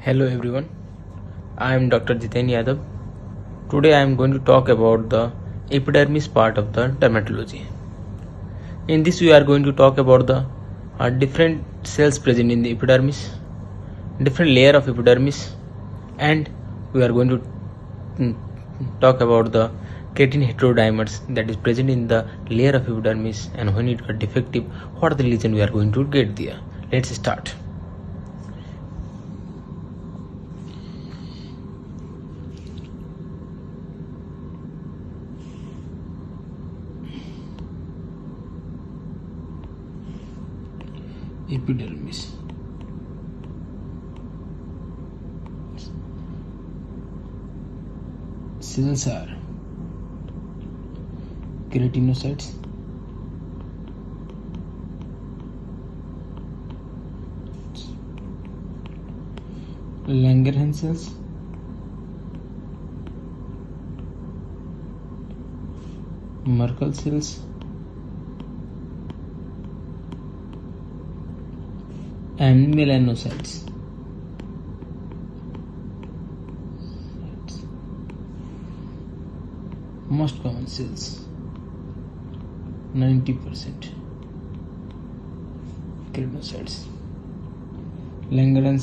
Hello everyone, I am Dr. Jiten Yadav. Today I am going to talk about the epidermis part of the dermatology. In this we are going to talk about the different cells present in the epidermis, different layer of epidermis, and we are going to talk about the keratin heterodimers that is present in the layer of epidermis, and when it got defective, what are the lesions we are going to get there. Let's start. Epidermis. Cells are keratinocytes, Langerhans cells, Merkel cells, and melanocytes. Most common cells, 90% keratinocytes. Langerhans